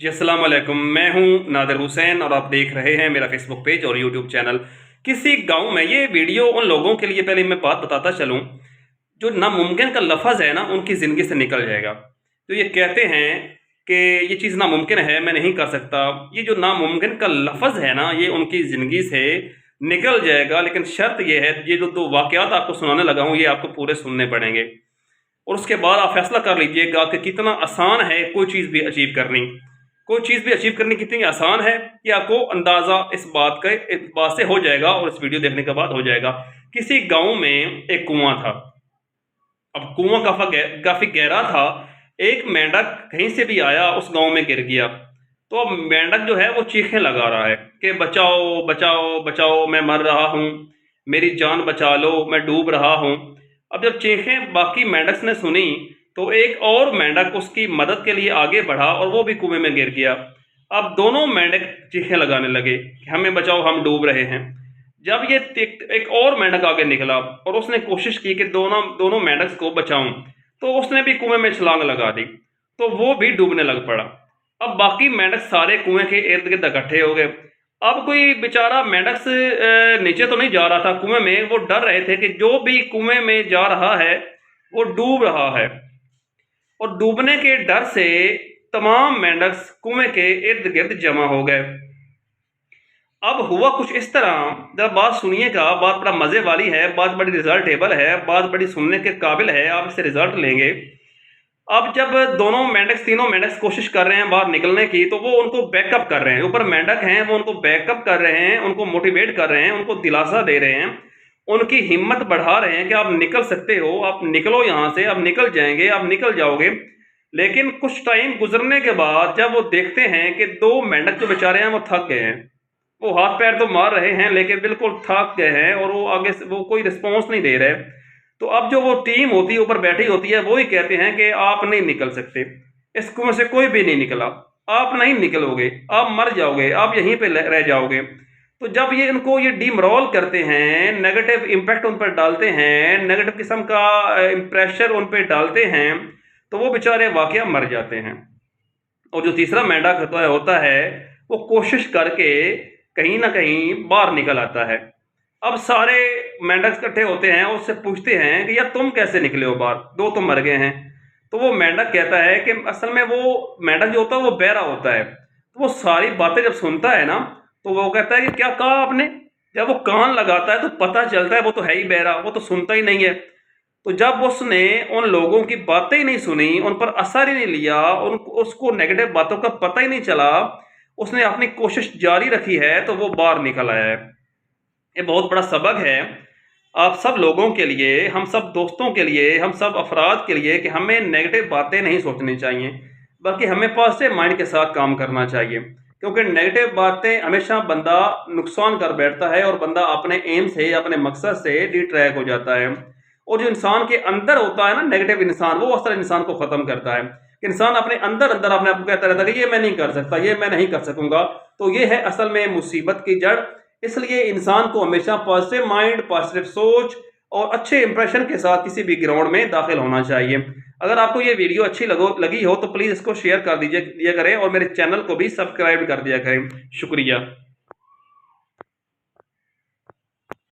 जी अस्सलाम वालेकुम। मैं हूं नादिर हुसैन और आप देख रहे हैं मेरा फेसबुक पेज और यूट्यूब चैनल। किसी गांव में ये वीडियो उन लोगों के लिए, पहले मैं बात बताता चलूं, जो नामुमकिन का लफ्ज़ है ना उनकी ज़िंदगी से निकल जाएगा। तो ये कहते हैं कि ये चीज़ नामुमकिन है, मैं नहीं कर सकता। ये जो नामुमकिन का लफ्ज़ है ना ये उनकी ज़िंदगी से निकल जाएगा, लेकिन शर्त ये है, ये जो दो वाक़यात आपको सुनाने लगा हूँ ये आपको पूरे सुनने पड़ेंगे और उसके बाद आप फैसला कर लीजिएगा कि कितना आसान है कोई चीज़ भी अचीव करनी। कोई चीज़ भी अचीव करनी कितनी आसान है कि आपको अंदाज़ा इस बात से हो जाएगा और इस वीडियो देखने के बाद हो जाएगा। किसी गांव में एक कुआं था। अब कुआं काफ़ी गहरा था। एक मेंढक कहीं से भी आया, उस गांव में गिर गया। तो अब मेंढक जो है वो चीखें लगा रहा है कि बचाओ बचाओ बचाओ, मैं मर रहा हूँ, मेरी जान बचा लो, मैं डूब रहा हूँ। अब जब चीखें बाकी मेंढक ने सुनी तो एक और मेंढक उसकी मदद के लिए आगे बढ़ा और वो भी कुएं में गिर गया। अब दोनों मेंढक चीखें लगाने लगे कि हमें बचाओ, हम डूब रहे हैं। जब ये एक और मेंढक आगे निकला और उसने कोशिश की कि दोनों दोनों मेंढक को बचाऊं, तो उसने भी कुएं में छलांग लगा दी, तो वो भी डूबने लग पड़ा। अब बाकी मेंढक सारे कुएं के इर्द गिर्द इकट्ठे हो गए। अब कोई बेचारा मेंढक से नीचे तो नहीं जा रहा था कुएं में, वो डर रहे थे कि जो भी कुएं में जा रहा है वो डूब रहा है, और डूबने के डर से तमाम मेंढक कुएं के इर्द गिर्द जमा हो गए। अब हुआ कुछ इस तरह, जब बात सुनिएगा, बात बड़ा मज़े वाली है, बात बड़ी रिजल्टेबल है, बात बड़ी सुनने के काबिल है, आप इससे रिजल्ट लेंगे। अब जब तीनों मेंढक कोशिश कर रहे हैं बाहर निकलने की, तो वो उनको बैकअप कर रहे हैं। ऊपर मेंढक हैं, वो उनको बैकअप कर रहे हैं, उनको मोटिवेट कर रहे हैं, उनको दिलासा दे रहे हैं, उनकी हिम्मत बढ़ा रहे हैं कि आप निकल सकते हो, आप निकलो यहाँ से, आप निकल जाएंगे, आप निकल जाओगे। लेकिन कुछ टाइम गुजरने के बाद जब वो देखते हैं कि दो मेंढक जो बेचारे हैं वो थक गए हैं, वो हाथ पैर तो मार रहे हैं लेकिन बिल्कुल थक गए हैं और वो आगे से वो कोई रिस्पॉन्स नहीं दे रहे। तो अब जो वो टीम होती है ऊपर बैठी होती है, वो ही कहते हैं कि आप नहीं निकल सकते, इस कुएं से कोई भी नहीं निकला, आप नहीं निकलोगे, आप मर जाओगे, आप यहीं पे रह जाओगे। तो जब ये इनको ये डीमरोल करते हैं, नेगेटिव इम्पैक्ट उन पर डालते हैं, नेगेटिव किस्म का प्रेशर उन पर डालते हैं, तो वो बेचारे वाकया मर जाते हैं। और जो तीसरा मेंढक होता है वो कोशिश करके कहीं ना कहीं बाहर निकल आता है। अब सारे मेंढक इकट्ठे होते हैं, उससे पूछते हैं कि यार तुम कैसे निकले हो बाहर, दो तो मर गए हैं। तो वो मेंढक कहता है कि असल में वो मेंढक जो होता है वो बहरा होता है, तो वो सारी बातें जब सुनता है ना तो वो कहता है कि क्या कहा आपने। जब वो कान लगाता है तो पता चलता है वो तो है ही बहरा, वो तो सुनता ही नहीं है। तो जब उसने उन लोगों की बातें ही नहीं सुनी, उन पर असर ही नहीं लिया, उसको नेगेटिव बातों का पता ही नहीं चला, उसने अपनी कोशिश जारी रखी है, तो वो बाहर निकल आया है। ये बहुत बड़ा सबक है आप सब लोगों के लिए, हम सब दोस्तों के लिए, हम सब अफराद के लिए, कि हमें नेगेटिव बातें नहीं सोचनी चाहिए, बल्कि हमें पॉजिटिव माइंड के साथ काम करना चाहिए। क्योंकि नेगेटिव बातें हमेशा बंदा नुकसान कर बैठता है और बंदा अपने एम से, अपने मकसद से डिट्रैक हो जाता है। और जो इंसान के अंदर होता है ना नेगेटिव इंसान, वो असल इंसान को ख़त्म करता है। कि इंसान अपने अंदर अंदर अपने आप को कहता रहता है कि ये मैं नहीं कर सकता, ये मैं नहीं कर सकूंगा। तो ये है असल में मुसीबत की जड़। इसलिए इंसान को हमेशा पॉजिटिव माइंड, पॉजिटिव सोच और अच्छे इंप्रेशन के साथ किसी भी ग्राउंड में दाखिल होना चाहिए। अगर आपको ये वीडियो अच्छी लगी हो तो प्लीज़ इसको शेयर कर दिया करें और मेरे चैनल को भी सब्सक्राइब कर दिया करें। शुक्रिया।